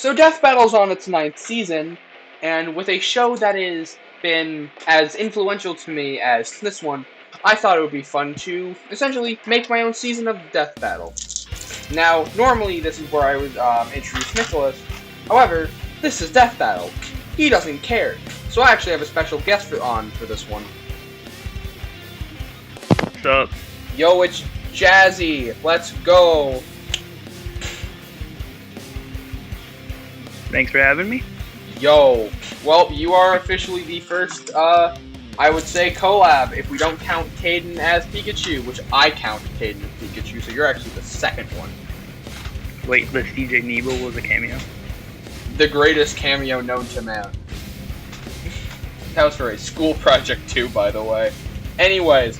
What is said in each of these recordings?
So Death Battle's on its ninth season, and with a show that has been as influential to me as this one, I thought it would be fun to essentially make my own season of Death Battle. Now, normally this is where I would introduce Nicholas. However, this is Death Battle. He doesn't care. So I actually have a special guest for this one. What's up? Yo, it's Jazzy. Let's go. Thanks for having me. Yo. Well, you are officially the first, I would say, collab, if we don't count Caden as Pikachu, which I count Caden as Pikachu, so you're actually the second one. Wait, the CJ Nebo was a cameo? The greatest cameo known to man. That was for a school project too, by the way. Anyways,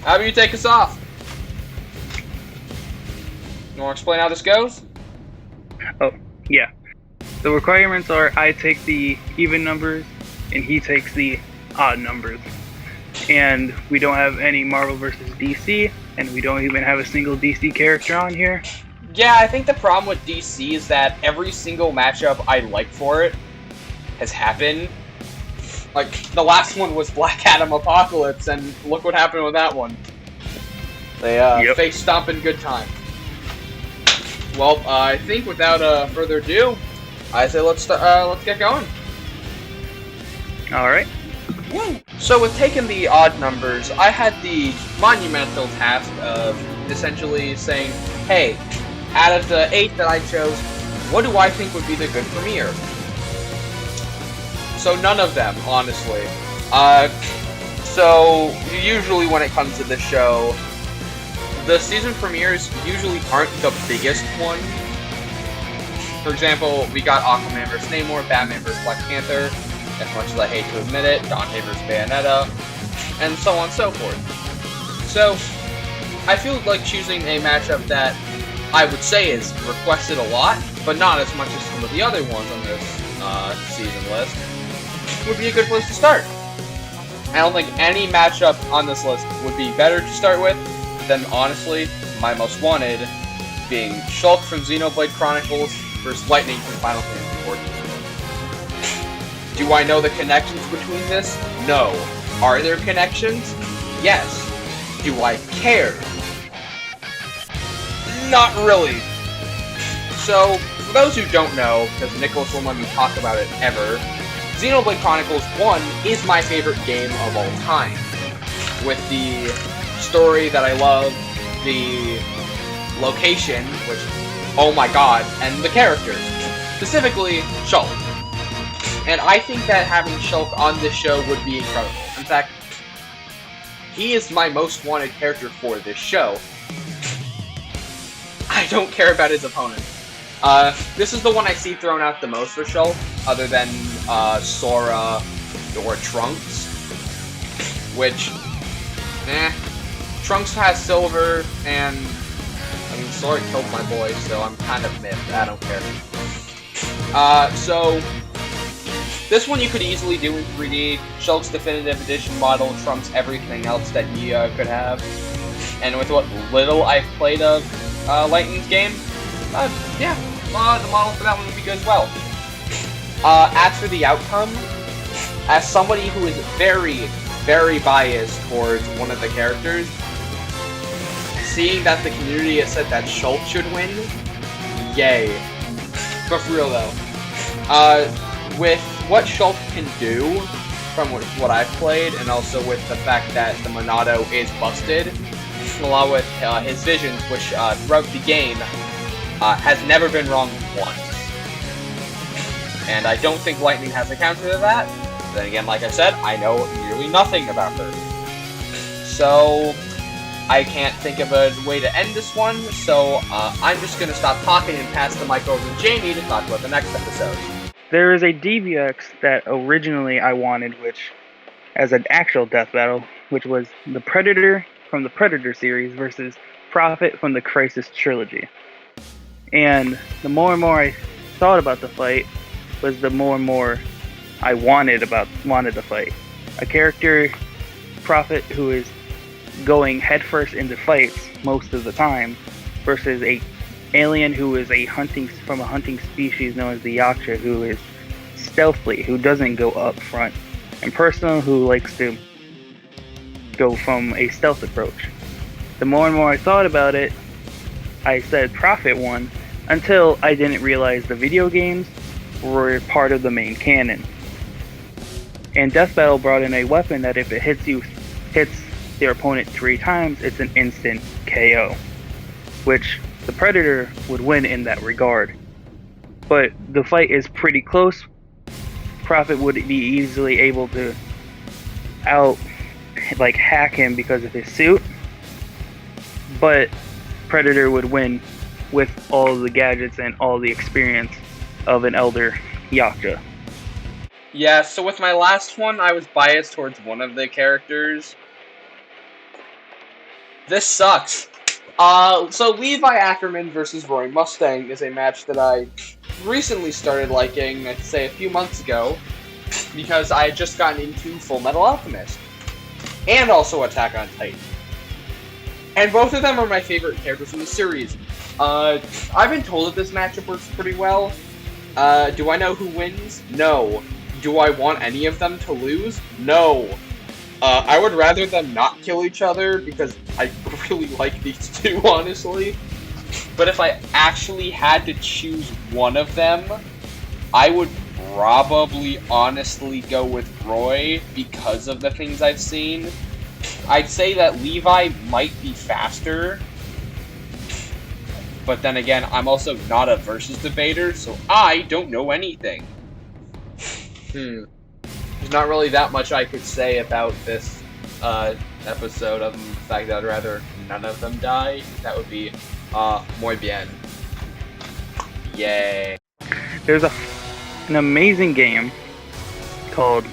how about you take us off? You want to explain how this goes? Oh, yeah. The requirements are I take the even numbers and he takes the odd numbers. And we don't have any Marvel versus DC, and we don't even have a single DC character on here. Yeah, I think the problem with DC is that every single matchup I like for it has happened. Like, the last one was Black Adam Apocalypse, and look what happened with that one. They face stomping good time. Well, I think without further ado, I say let's get going. All right. Woo! So with taking the odd numbers, I had the monumental task of essentially saying, hey, out of the 8 that I chose, what do I think would be the good premiere? So none of them, honestly. So usually when it comes to this show, the season premieres usually aren't the biggest one. For example, we got Aquaman vs. Namor, Batman vs. Black Panther, as much as I hate to admit it, Dante vs. Bayonetta, and so on and so forth. So, I feel like choosing a matchup that I would say is requested a lot, but not as much as some of the other ones on this season list, would be a good place to start. I don't think any matchup on this list would be better to start with than, honestly, my most wanted, being Shulk from Xenoblade Chronicles versus Lightning from Final Fantasy XIV. Do I know the connections between this? No. Are there connections? Yes. Do I care? Not really. So, for those who don't know, because Nicholas won't let me talk about it ever, Xenoblade Chronicles 1 is my favorite game of all time. With the story that I love, the location, which, oh my god, and the characters. Specifically, Shulk. And I think that having Shulk on this show would be incredible. In fact, he is my most wanted character for this show. I don't care about his opponent. This is the one I see thrown out the most for Shulk, other than Sora or Trunks. Which, Trunks has silver, and I mean, Sora killed my boy, so I'm kind of miffed. I don't care. So, this one you could easily do in 3D. Shulk's Definitive Edition model trumps everything else that he could have. And with what little I've played of Lightning's game, yeah, the model for that one would be good as well. As for the outcome, as somebody who is very, very biased towards one of the characters, seeing that the community has said that Shulk should win, yay. But for real though, with what Shulk can do, from what I've played, and also with the fact that the Monado is busted, along with his visions, which throughout the game has never been wrong once. And I don't think Lightning has a counter to that. Then again, like I said, I know nearly nothing about her. So, I can't think of a way to end this one, so I'm just going to stop talking and pass the mic over to Jamie to talk about the next episode. There is a DBX that originally I wanted, which, as an actual death battle, which was the Predator from the Predator series versus Prophet from the Crisis trilogy. And the more and more I thought about the fight, was the more and more I wanted the fight. A character, Prophet, who is going headfirst into fights most of the time, versus a alien who is from a hunting species known as the Yaksha, who is stealthy, who doesn't go up front, and Personal, who likes to go from a stealth approach. The more and more I thought about it, I said Prophet won until I didn't realize the video games were part of the main canon. And Death Battle brought in a weapon that if it hits their opponent 3 times, it's an instant KO, which the Predator would win in that regard. But the fight is pretty close. Prophet would be easily able to hack him because of his suit, but Predator would win with all the gadgets and all the experience of an elder Yaksha. Yeah, so with my last one, I was biased towards one of the characters. This sucks. So Levi Ackerman versus Roy Mustang is a match that I recently started liking, I'd say a few months ago, because I had just gotten into Full Metal Alchemist, and also Attack on Titan. And both of them are my favorite characters from the series. I've been told that this matchup works pretty well. Do I know who wins? No. Do I want any of them to lose? No. I would rather them not kill each other, because I really like these two, honestly. But if I actually had to choose one of them, I would probably honestly go with Roy because of the things I've seen. I'd say that Levi might be faster, but then again, I'm also not a versus debater, so I don't know anything. There's not really that much I could say about this episode, other than the fact that I'd rather none of them die. That would be muy bien. Yay. There's an amazing game called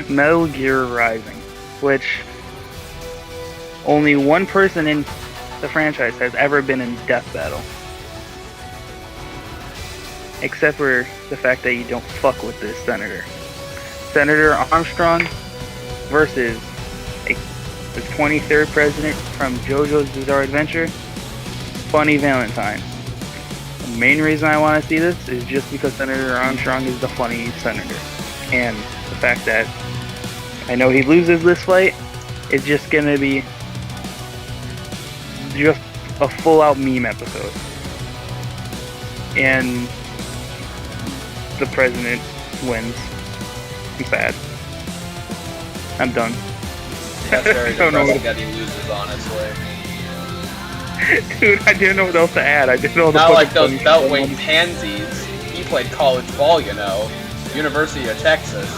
Metal Gear Rising, which only one person in the franchise has ever been in death battle. Except for the fact that you don't fuck with this senator. Senator Armstrong versus the 23rd president from JoJo's Bizarre Adventure, Funny Valentine. The main reason I want to see this is just because Senator Armstrong is the funny senator. And the fact that I know he loses this fight, it's just going to be just a full-out meme episode. And the president wins. I'm sad. I'm done. Yeah, it's very depressing that he loses, honestly. Dude, I didn't know what else to add. I didn't know. Not like those Beltway pansies. He played college ball, you know. University of Texas.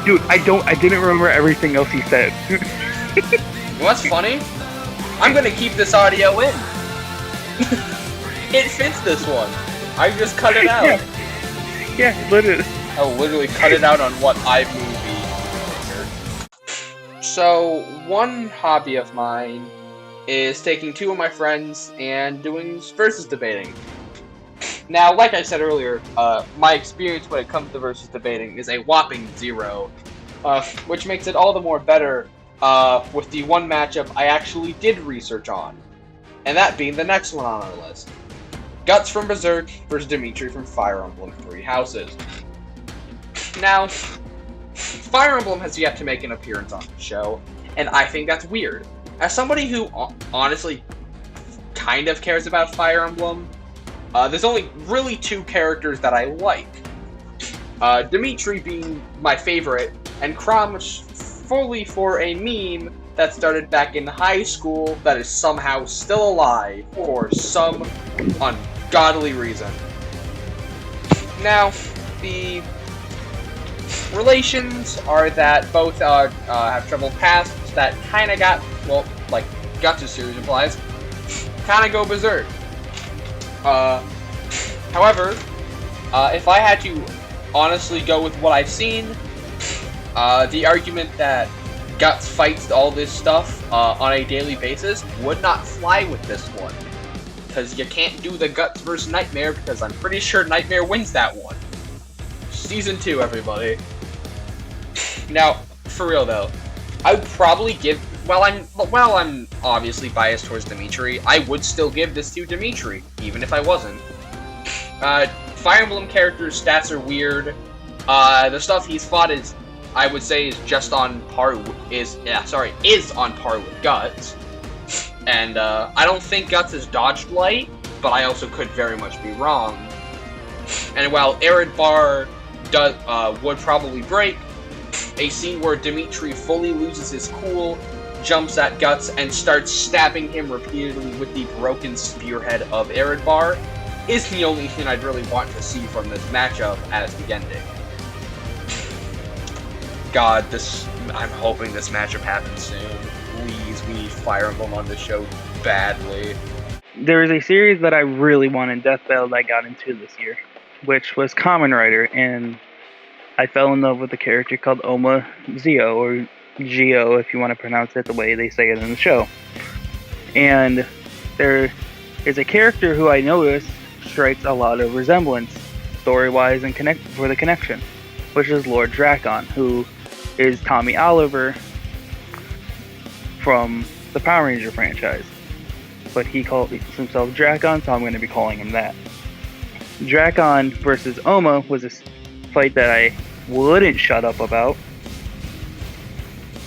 Dude, I didn't remember everything else he said. What's funny? I'm gonna keep this audio in. It fits this one. I just cut it out. Yeah, literally. I'll literally cut it out on what iMovie. So, one hobby of mine is taking 2 of my friends and doing versus debating. Now, like I said earlier, my experience when it comes to versus debating is a whopping 0, which makes it all the more better with the one matchup I actually did research on, and that being the next one on our list. Guts from Berserk versus Dimitri from Fire Emblem Three Houses. Now, Fire Emblem has yet to make an appearance on the show, and I think that's weird. As somebody who honestly kind of cares about Fire Emblem, there's only really 2 characters that I like. Dimitri being my favorite, and Chrom fully for a meme that started back in high school that is somehow still alive for some ungodly reason. Now, the relations are that both have troubled pasts that kind of got, well, like Guts' series implies, kind of go berserk. However, if I had to honestly go with what I've seen, the argument that Guts fights all this stuff on a daily basis would not fly with this one. Because you can't do the Guts versus Nightmare, because I'm pretty sure Nightmare wins that one. Season 2, everybody. Now, for real though, I would probably give while I'm obviously biased towards Dimitri, I would still give this to Dimitri, even if I wasn't. Fire Emblem characters' stats are weird. The stuff he's fought is, I would say, is just on par. Is on par with Guts. And I don't think Guts has dodged light, but I also could very much be wrong. And while Arid Bar would probably break, a scene where Dimitri fully loses his cool, jumps at Guts, and starts stabbing him repeatedly with the broken spearhead of Arid Bar is the only thing I'd really want to see from this matchup as the ending. God, I'm hoping this matchup happens soon. Please, we need Fire Emblem on the show badly. There is a series that I really wanted Death Battle that I got into this year, which was Kamen Rider, and I fell in love with a character called Oma Zio, or Gio if you want to pronounce it the way they say it in the show. And there is a character who I noticed strikes a lot of resemblance, story-wise and for the connection, which is Lord Drakon, who is Tommy Oliver from the Power Ranger franchise. But he calls himself Drakon, so I'm going to be calling him that. Drakon versus Oma was a fight that I wouldn't shut up about.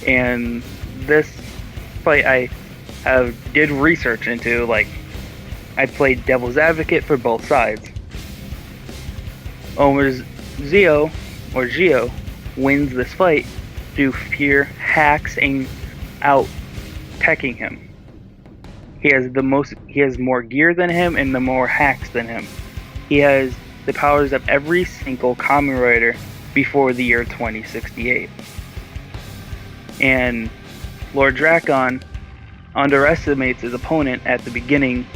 And this fight I did research into, like, I played devil's advocate for both sides. Oma's Gio wins this fight through pure hacks and out-teching him. He has more gear than him and more hacks than him. He has the powers of every single Kamen Rider before the year 2068. And Lord Drakon underestimates his opponent at the beginning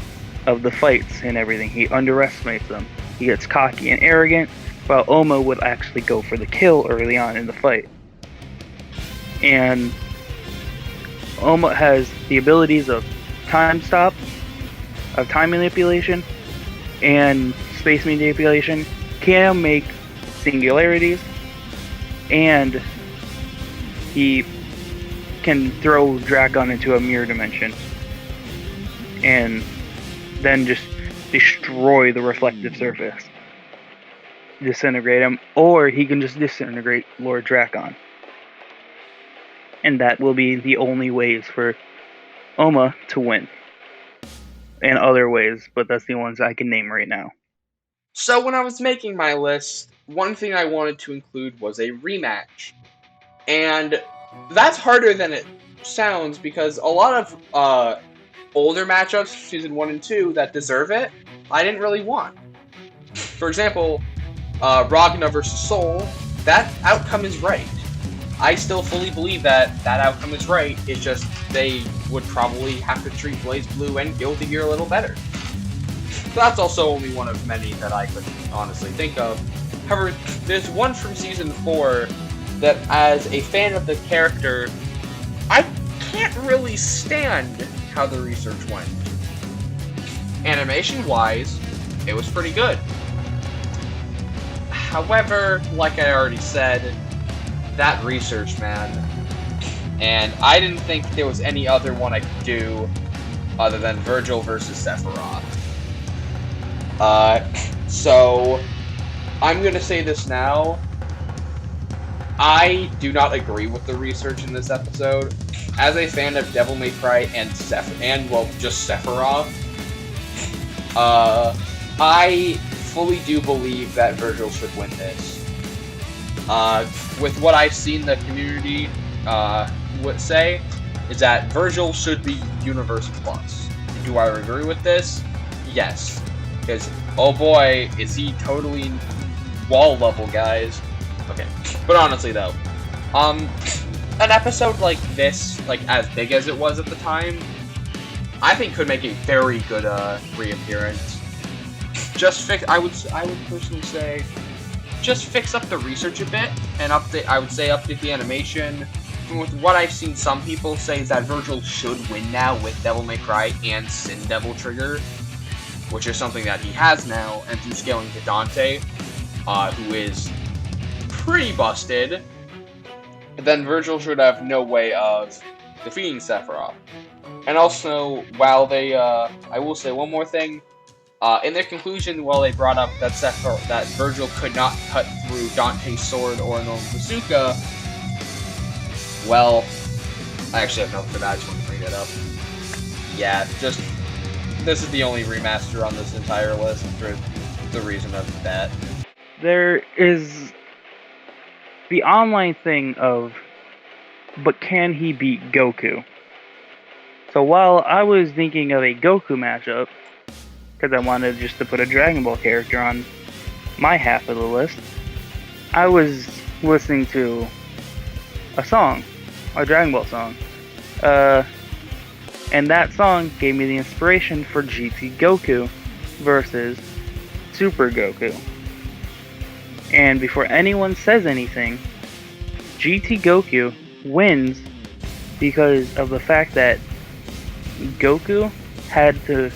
of the fights and everything. He underestimates them. He gets cocky and arrogant, while Oma would actually go for the kill early on in the fight. And Oma has the abilities of time stop, of time manipulation, and space manipulation, can make singularities, and he can throw Drakon into a mirror dimension and then just destroy the reflective surface, disintegrate him, or he can just disintegrate Lord Drakon. And that will be the only ways for Oma to win. And other ways, but that's the ones I can name right now. So when I was making my list, one thing I wanted to include was a rematch. And that's harder than it sounds, because a lot of older matchups, Season 1 and 2, that deserve it, I didn't really want. For example, Ragna vs. Soul, that outcome is right. I still fully believe that outcome is right, it's just they would probably have to treat BlazBlue and Guilty Gear a little better. That's also only one of many that I could honestly think of. However, there's one from Season 4 that, as a fan of the character, I can't really stand how the research went. Animation-wise, it was pretty good. However, like I already said, that research, man. And I didn't think there was any other one I could do other than Virgil versus Sephiroth. So I'm gonna say this now. I do not agree with the research in this episode. As a fan of Devil May Cry and just Sephiroth, I fully do believe that Virgil should win this. With what I've seen the community would say, is that Virgil should be Universe Plus. Do I agree with this? Yes. Because, oh boy, is he totally wall level, guys. Okay, but honestly though, an episode like this, like as big as it was at the time, I think could make a very good reappearance. I would personally say, just fix up the research a bit and update the animation. And with what I've seen some people say is that Virgil should win now with Devil May Cry and Sin Devil Trigger, which is something that he has now, and through scaling to Dante, who is pretty busted, then Virgil should have no way of defeating Sephiroth. And also, while they, I will say one more thing. In their conclusion, while they brought up that that Virgil could not cut through Dante's sword or a normal bazooka, well, I actually have nothing for that. I just want to bring that up. Yeah, just this is the only remaster on this entire list for the reason of that. There is the online thing of, but can he beat Goku? So while I was thinking of a Goku matchup, because I wanted just to put a Dragon Ball character on my half of the list, I was listening to a song, a Dragon Ball song. And that song gave me the inspiration for GT Goku versus Super Goku. And before anyone says anything, GT Goku wins because of the fact that Goku had to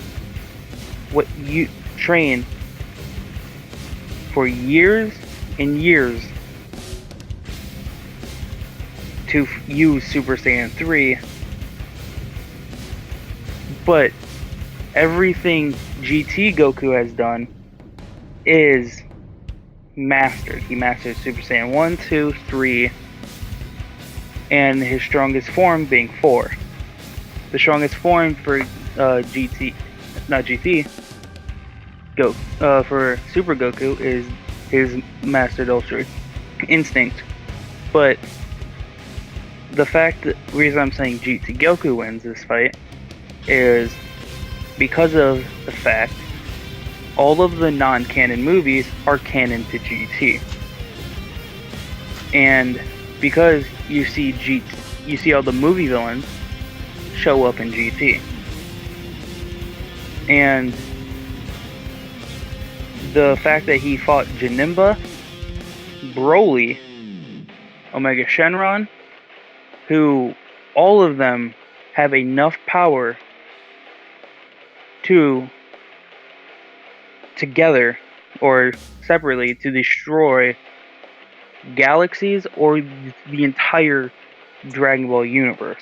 train for years and years to use Super Saiyan 3, but everything GT Goku has done is mastered. He mastered Super Saiyan 1, 2, 3, and his strongest form being 4. The strongest form for for Super Goku is his mastered Ultra Instinct. But the reason I'm saying GT Goku wins this fight is because of the fact all of the non-canon movies are canon to GT. And because you see all the movie villains show up in GT. And the fact that he fought Janemba, Broly, Omega Shenron, who all of them have enough power to together or separately to destroy galaxies or the entire Dragon Ball universe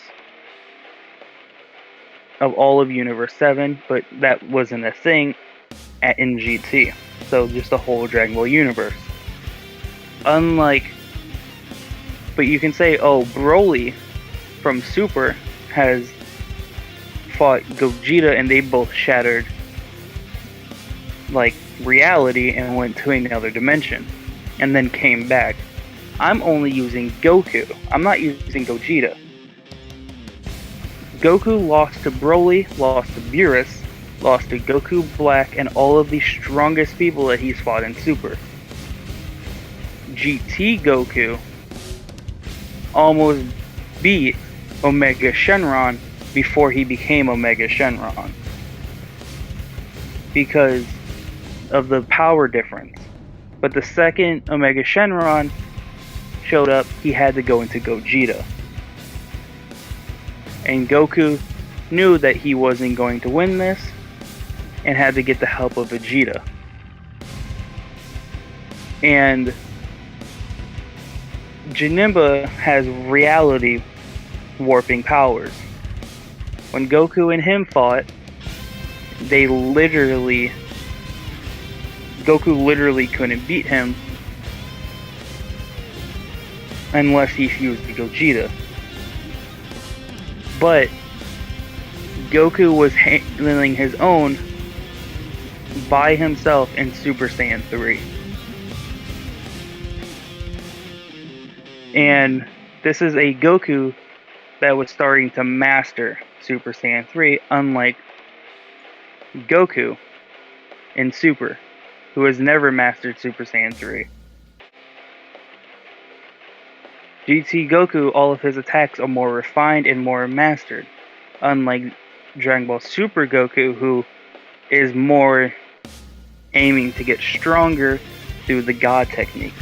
of all of Universe 7, but that wasn't a thing in GT. So just the whole Dragon Ball universe. But you can say, oh, Broly from Super has fought Gogeta and they both shattered reality and went to another dimension and then came back. I'm only using Goku. I'm not using Gogeta. Goku lost to Broly, lost to Beerus, lost to Goku Black, and all of the strongest people that he's fought in Super. GT Goku almost beat Omega Shenron before he became Omega Shenron because of the power difference. But the second Omega Shenron showed up, he had to go into Gogeta. And Goku knew that he wasn't going to win this and had to get the help of Vegeta. And Janemba has reality warping powers. When Goku and him fought, Goku literally couldn't beat him unless he fused the Gogeta. But Goku was handling his own by himself in Super Saiyan 3. And this is a Goku that was starting to master Super Saiyan 3, unlike Goku in Super, who has never mastered Super Saiyan 3. GT Goku, all of his attacks are more refined and more mastered, unlike Dragon Ball Super Goku, who is more aiming to get stronger through the God techniques.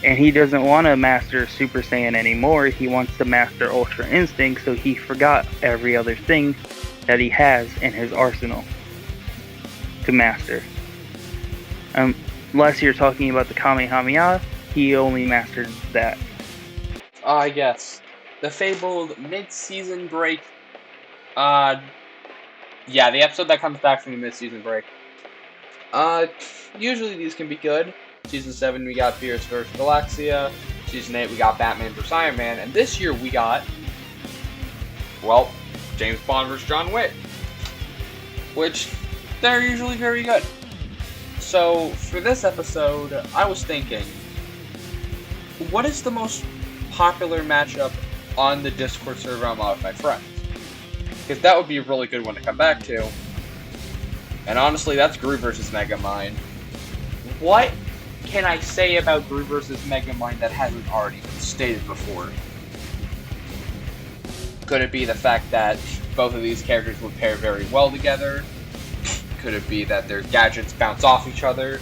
And he doesn't want to master Super Saiyan anymore, he wants to master Ultra Instinct, so he forgot every other thing that he has in his arsenal to master. Unless you're talking about the Kamehameha, he only mastered that. Yes. the fabled mid-season break. Yeah, the episode that comes back from the mid-season break. Usually these can be good. Season 7, we got Fierce vs. Galaxia. Season 8, we got Batman vs. Iron Man. And this year, we got, well, James Bond vs. John Wick. Which, they're usually very good. So, for this episode, I was thinking, what is the most popular matchup on the Discord server I'm on with my friends? Because that would be a really good one to come back to. And honestly, that's Gru vs. Megamind. What can I say about Gru vs. Megamind that hasn't already been stated before? Could it be the fact that both of these characters would pair very well together? Could it be that their gadgets bounce off each other?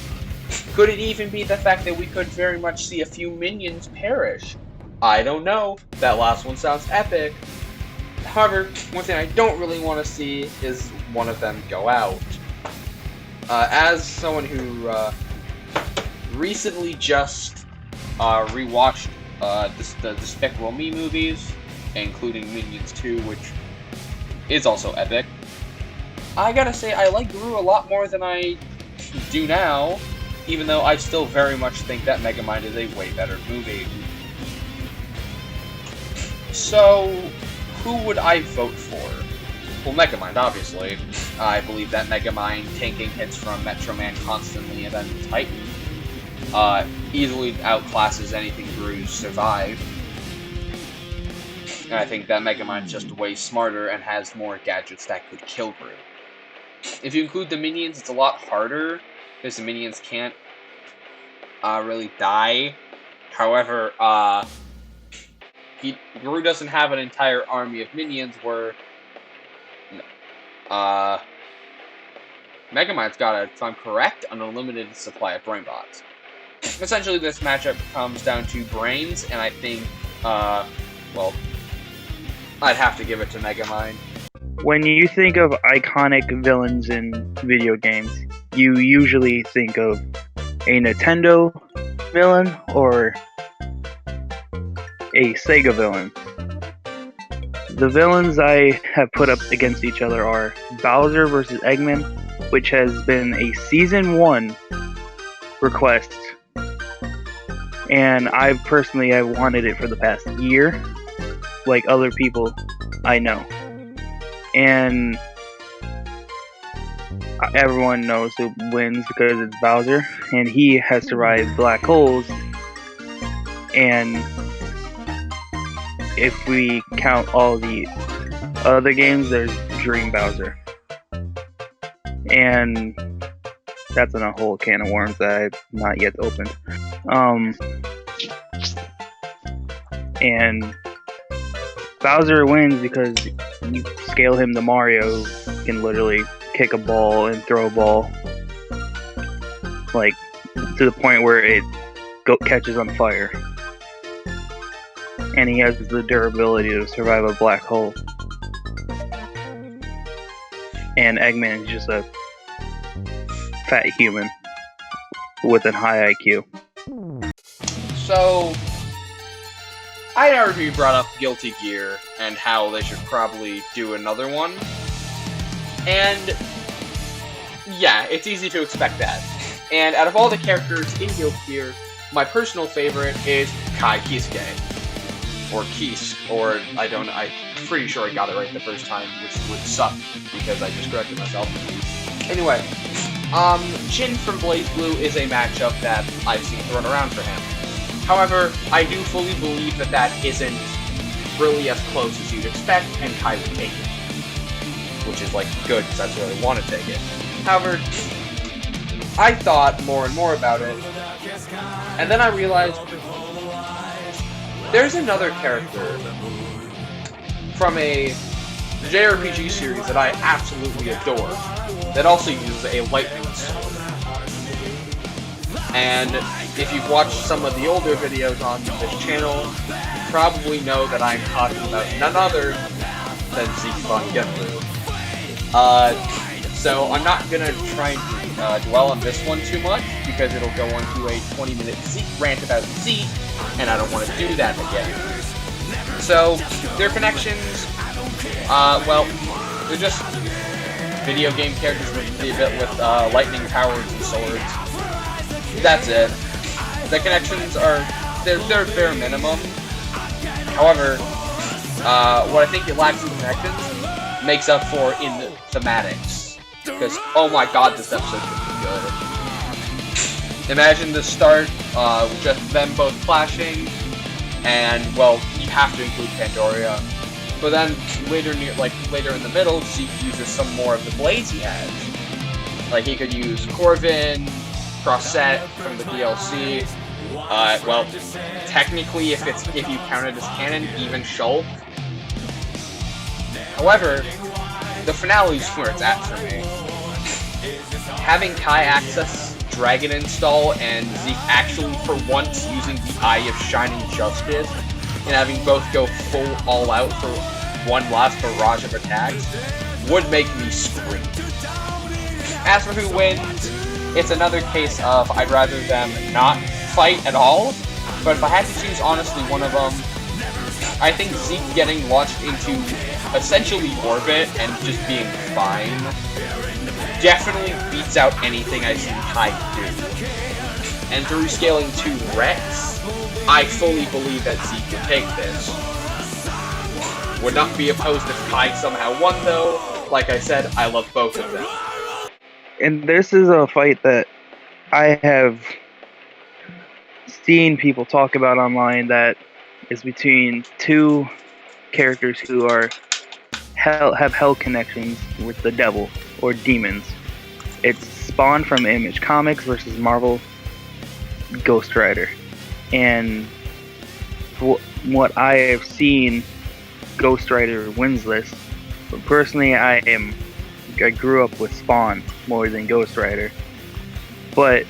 Could it even be the fact that we could very much see a few minions perish? I don't know. That last one sounds epic. However, one thing I don't really want to see is one of them go out. As someone who recently just rewatched the Despicable Me movies, including Minions 2, which is also epic, I gotta say I like Gru a lot more than I do now, even though I still very much think that Megamind is a way better movie. So, who would I vote for? Well, Megamind, obviously. I believe that Megamind tanking hits from Metro Man constantly and then Titan easily outclasses anything Gru's survived. And I think that Megamind's just way smarter and has more gadgets that could kill Gru. If you include the minions, it's a lot harder, because the minions can't really die. However, Gru doesn't have an entire army of minions where Megamind's got, if I'm correct, an unlimited supply of brain bots. Essentially, this matchup comes down to brains, and I think, well, I'd have to give it to Megamind. When you think of iconic villains in video games, you usually think of a Nintendo villain or a Sega villain. The villains I have put up against each other are Bowser vs. Eggman, which has been a Season 1 request, and I personally have wanted it for the past year, like other people I know. And everyone knows who wins because it's Bowser, and he has survived black holes, and if we count all the other games, there's Dream Bowser. And that's in a whole can of worms that I've not yet opened. And Bowser wins because you scale him to Mario, who can literally kick a ball and throw a ball, like, to the point where it catches on fire. And he has the durability to survive a black hole. And Eggman is just a fat human with a high IQ. So, I already brought up Guilty Gear and how they should probably do another one. And, yeah, it's easy to expect that. And out of all the characters in Guilty Gear, my personal favorite is Kai Kisuke. Or Kisk, or I'm pretty sure I got it right the first time, which would suck, because I just corrected myself. Anyway, Jin from Blaze Blue is a matchup that I've seen thrown around for him. However, I do fully believe that that isn't really as close as you'd expect, and Kai would take it. Which is, like, good, because that's where they want to take it. However, I thought more and more about it, and then I realized there's another character from a JRPG series that I absolutely adore that also uses a lightning sword. And if you've watched some of the older videos on this channel, you probably know that I'm talking about none other than Zeke von Genru. So I'm not gonna try and dwell on this one too much, because it'll go on to a 20-minute Zeke rant about Zeke, and I don't want to do that again. So, their connections, well, they're just video game characters with a bit with lightning powers and swords. That's it. The connections are, they're bare minimum. However, what I think it lacks in connections makes up for in the thematics. Because, oh my god, this episode should be good. Imagine the start, with just them both clashing, and, well, you have to include Pandoria. But then, later in the middle, Zeke uses some more of the blades he has. Like, he could use Corvin, Crossette from the DLC, well, technically, if you count it as canon, even Shulk. However, the finale is where it's at for me. Having Kai access Dragon Install and Zeke actually for once using the Eye of Shining Justice and having both go full all out for one last barrage of attacks would make me scream. As for who wins, it's another case of I'd rather them not fight at all, but if I had to choose honestly one of them, I think Zeke getting launched into essentially orbit and just being fine definitely beats out anything I've seen Kai do. And through scaling to Rex, I fully believe that Zeke would take this. Would not be opposed if Kai somehow won though. Like I said, I love both of them. And this is a fight that I have seen people talk about online that is between two characters who are have hell connections with the devil or demons. It's Spawn from Image Comics versus Marvel Ghost Rider. And what I have seen, Ghost Rider wins this. But personally, I grew up with Spawn more than Ghost Rider. But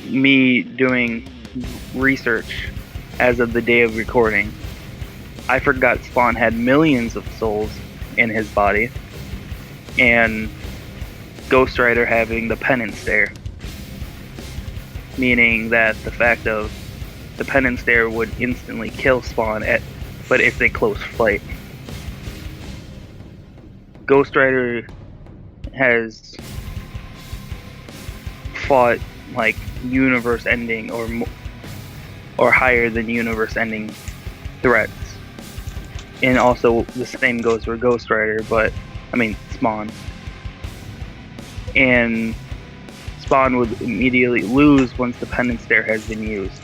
me doing research as of the day of recording, I forgot Spawn had millions of souls in his body, and Ghost Rider having the penance stare, meaning that the fact of the penance stare would instantly kill Spawn but it's a close fight. Ghost Rider has fought like universe-ending or higher than universe-ending threats. And also, the same goes for Ghost Rider, Spawn. And Spawn would immediately lose once the penance stare has been used.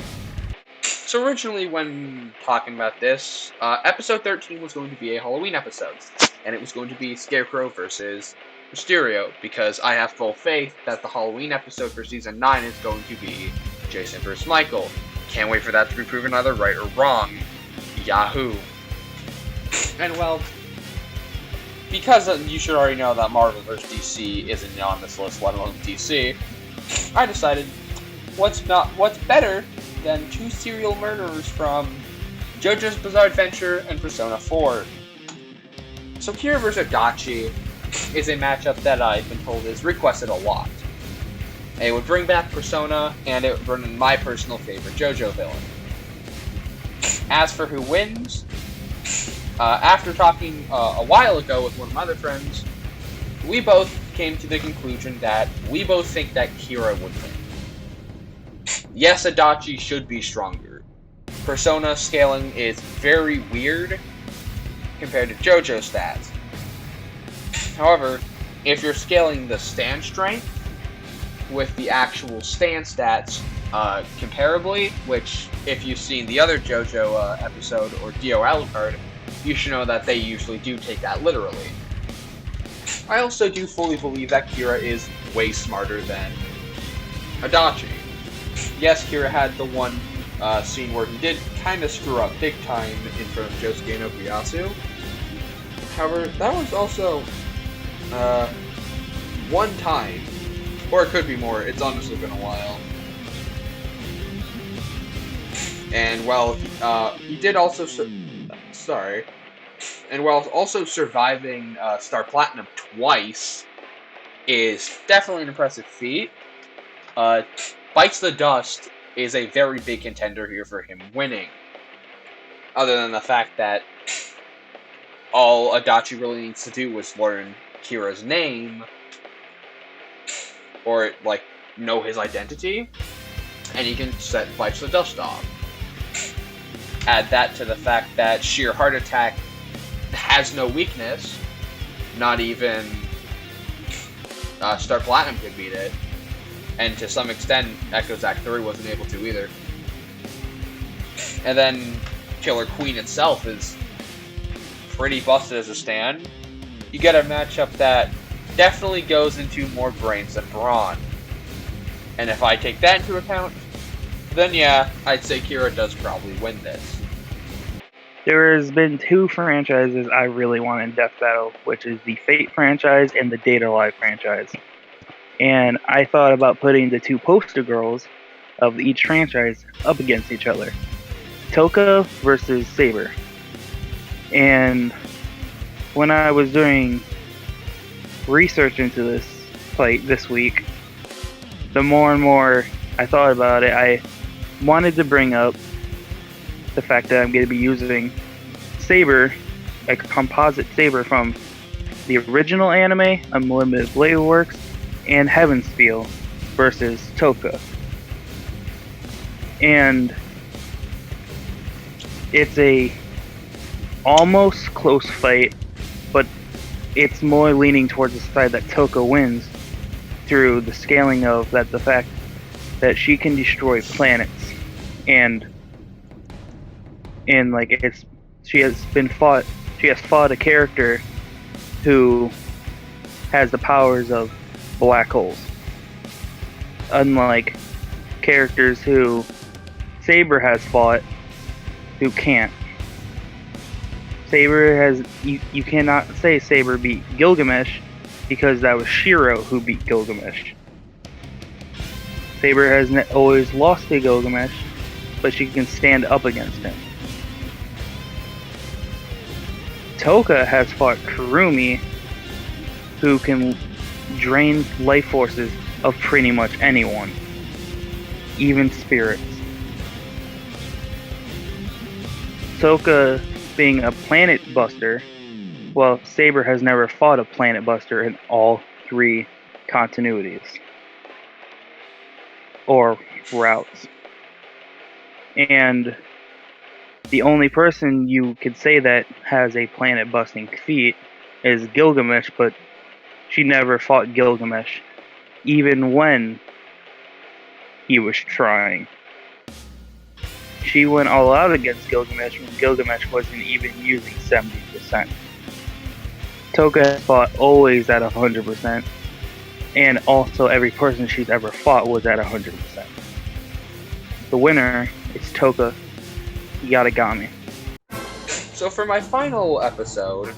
So originally, when talking about this, episode 13 was going to be a Halloween episode, and it was going to be Scarecrow versus Mysterio, because I have full faith that the Halloween episode for Season 9 is going to be Jason vs. Michael. Can't wait for that to be proven either right or wrong. Yahoo! And well, because you should already know that Marvel vs. DC isn't on this list, let alone DC, I decided what's better than two serial murderers from JoJo's Bizarre Adventure and Persona 4. So Kira vs. Adachi is a matchup that I've been told is requested a lot. It would bring back Persona, and it would bring in my personal favorite JoJo villain. As for who wins, after talking a while ago with one of my other friends, we both came to the conclusion that we both think that Kira would win. Yes, Adachi should be stronger. Persona scaling is very weird compared to JoJo stats. However, if you're scaling the stand strength with the actual stand stats comparably, which if you've seen the other JoJo episode or Dio Alucard, you should know that they usually do take that literally. I also do fully believe that Kira is way smarter than Adachi. Yes, Kira had the one scene where he did kind of screw up big time in front of Josuke and Okuyasu. However, that was also one time, or it could be more, it's honestly been a while. And while he did also and while also surviving Star Platinum twice is definitely an impressive feat. Bites the Dust is a very big contender here for him winning. other than the fact that all Adachi really needs to do was learn Kira's name, or, like, know his identity, and he can set Vice the dust off. Add that to the fact that sheer heart attack has no weakness, not even Star Platinum could beat it, and to some extent, Echo's Act 3 wasn't able to either. And then Killer Queen itself is pretty busted as a stand. You get a matchup that definitely goes into more brains than brawn. And if I take that into account, then yeah, I'd say Kira does probably win this. There has been two franchises I really want in Death Battle, which is the Fate franchise and the Data Live franchise. And I thought about putting the two poster girls of each franchise up against each other. Toka versus Saber. And when I was doing research into this fight this week, the more and more I thought about it, I wanted to bring up the fact that I'm going to be using Saber, a composite Saber from the original anime, Unlimited Blade Works, and Heaven's Feel versus Toka. And it's a almost close fight, but it's more leaning towards the side that Toka wins through the scaling of that, the fact that she can destroy planets, and like she has fought a character who has the powers of black holes, unlike characters who Saber has fought who can't. You cannot say Saber beat Gilgamesh, because that was Shiro who beat Gilgamesh. Saber has always lost to Gilgamesh, but she can stand up against him. Toka has fought Kurumi, who can drain life forces of pretty much anyone, even spirits. Toka being a planet buster, well, Saber has never fought a planet buster in all three continuities or routes. And the only person you could say that has a planet busting feat is Gilgamesh, but she never fought Gilgamesh, even when he was trying. She went all out against Gilgamesh when Gilgamesh wasn't even using 70%. Toka has fought always at 100%, and also every person she's ever fought was at 100%. The winner is Toka Yatagami. So for my final episode,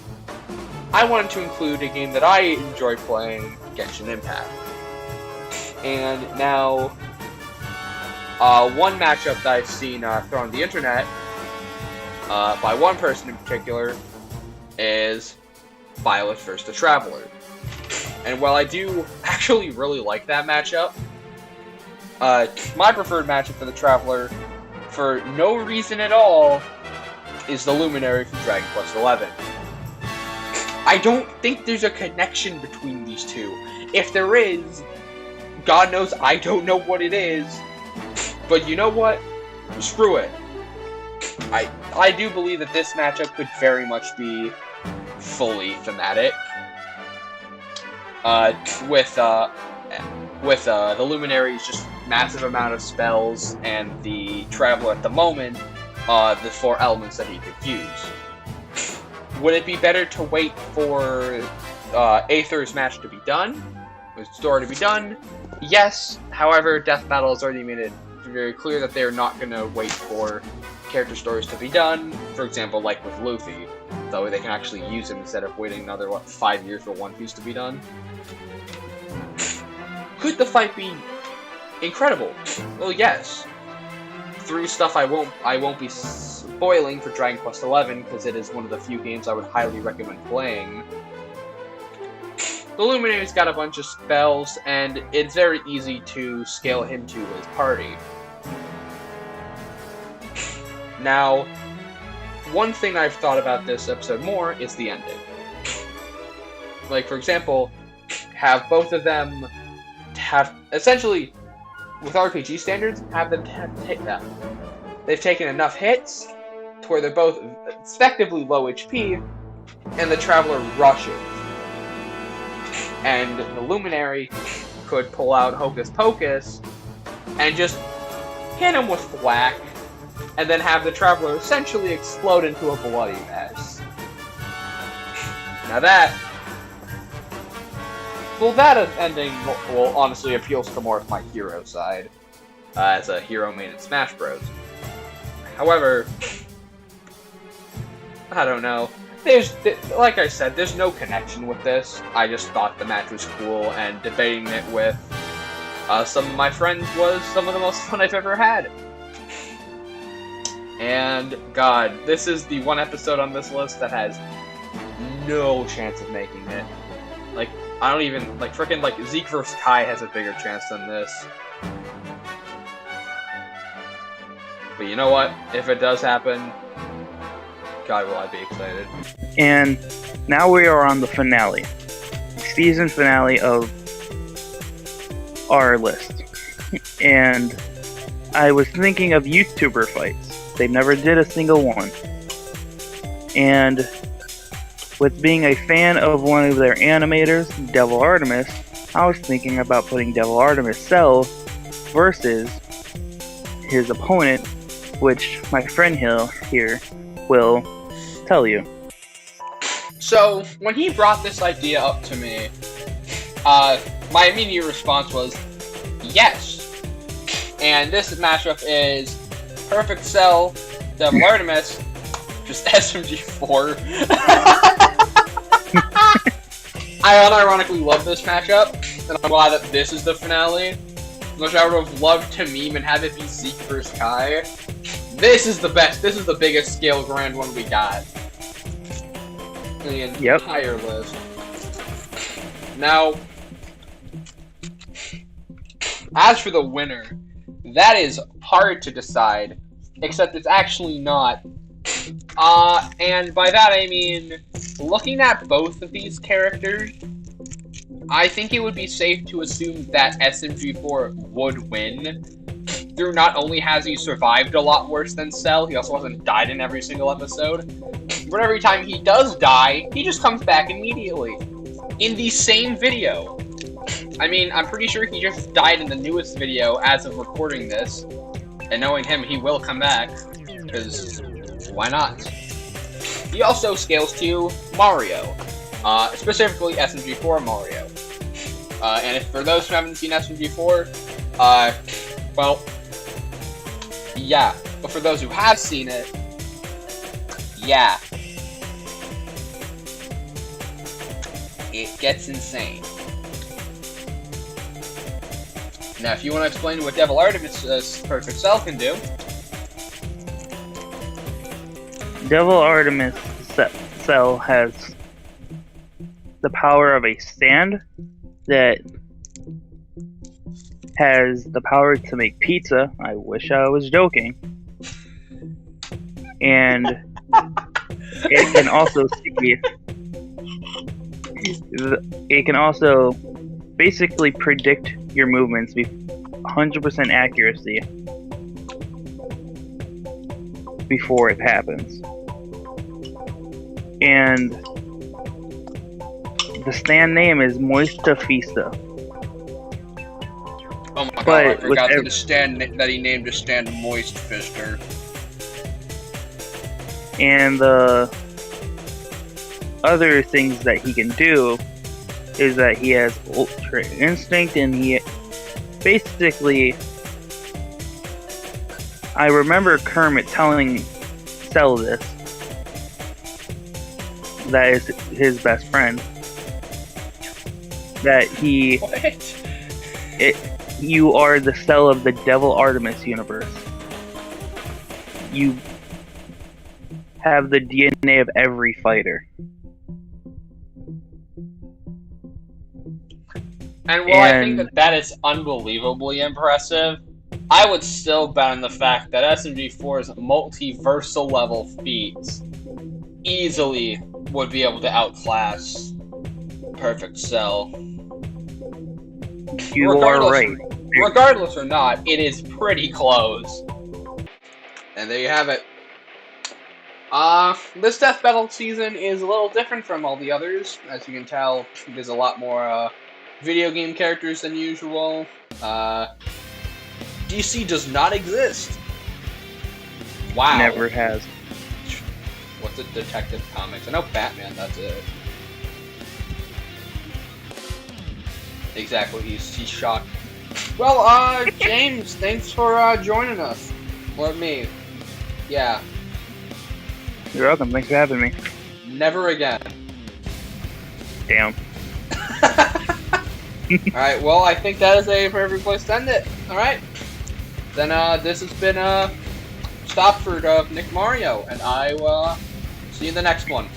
I wanted to include a game that I enjoy playing, Genshin Impact. And now, one matchup that I've seen thrown on the internet by one person in particular is Violet vs. the Traveler. And while I do actually really like that matchup, my preferred matchup for the Traveler, for no reason at all, is the Luminary from Dragon Quest XI. I don't think there's a connection between these two. If there is, God knows I don't know what it is. But you know what? Screw it. I do believe that this matchup could very much be fully thematic. With the Luminary's just massive amount of spells, and the Traveler at the moment, the 4 elements that he could use. Would it be better to wait for Aether's match to be done? The story to be done? Yes. However, Death Battle has already made it very clear that they're not going to wait for character stories to be done. For example, like with Luffy. That way they can actually use him instead of waiting another, 5 years for One Piece to be done. Could the fight be incredible? Well, yes. Through stuff I won't be spoiling for Dragon Quest XI, because it is one of the few games I would highly recommend playing. The Luminary's got a bunch of spells, and it's very easy to scale him to his party. Now, one thing I've thought about this episode more is the ending. Like, for example, have both of them have, essentially, with RPG standards, have them take that. They've taken enough hits to where they're both effectively low HP, and the Traveler rushes. And the Luminary could pull out Hocus Pocus and just hit him with thwack, and then have the Traveler essentially explode into a bloody mess. Now that ending, well, honestly appeals to more of my hero side, as a hero main in Smash Bros. However, I don't know. Like I said, there's no connection with this. I just thought the match was cool, and debating it with some of my friends was some of the most fun I've ever had. And, God, this is the one episode on this list that has no chance of making it. Like, I don't even, like, frickin', like, Zeke vs. Kai has a bigger chance than this. But you know what? If it does happen, God, will I be excited. And now we are on the finale. Season finale of our list. And I was thinking of YouTuber fights. They never did a single one. And with being a fan of one of their animators, Devil Artemis, I was thinking about putting Devil Artemis Cell versus his opponent, which my friend Hill here will tell you. So, when he brought this idea up to me, my immediate response was, yes! And this matchup is Perfect Cell, Devil Artemis, just SMG4. I unironically love this matchup, and I'm glad that this is the finale, which I would have loved to meme and have it be Zeke vs. Kai. This is the best, this is the biggest scale grand one we got in the entire list. Now, as for the winner, that is hard to decide, except it's actually not. And by that I mean, looking at both of these characters, I think it would be safe to assume that SMG4 would win. Through not only has he survived a lot worse than Cell, he also hasn't died in every single episode. But every time he does die, he just comes back immediately. In the same video. I mean, I'm pretty sure he just died in the newest video as of recording this. And knowing him, he will come back. Because, why not? He also scales to Mario. Specifically SMG4 Mario. And if for those who haven't seen SMG4, well, yeah. But for those who have seen it, yeah. It gets insane. Now, if you want to explain what Devil Artemis' Perfect Cell can do. Devil Artemis Cell has the power of a stand that has the power to make pizza. I wish I was joking. And it can also see. It can also basically predict your movements with 100% accuracy before it happens. And the stand name is Moista Fista. Oh my god, I forgot that he named his stand Moist Fister. And the other things that he can do is that he has Ultra Instinct, and he basically, I remember Kermit telling Cell this, that is his best friend, that you are the Cell of the Devil Artemis universe. You have the DNA of every fighter. And while I think that is unbelievably impressive, I would still bet on the fact that SMG4's multiversal level feats easily would be able to outclass Perfect Cell. You are right. Regardless or not, it is pretty close. And there you have it. This death battle season is a little different from all the others. As you can tell, there's a lot more video game characters than usual. DC does not exist. Wow. Never has. What's it? Detective Comics. I know Batman, that's it. Exactly, he's shocked. Well, James, thanks for joining us. Or me. Yeah. You're welcome. Thanks for having me. Never again. Damn. Alright, well, I think that is a perfect place to end it. Alright. Then, this has been, Stopford of Nick Mario, and I will see you in the next one.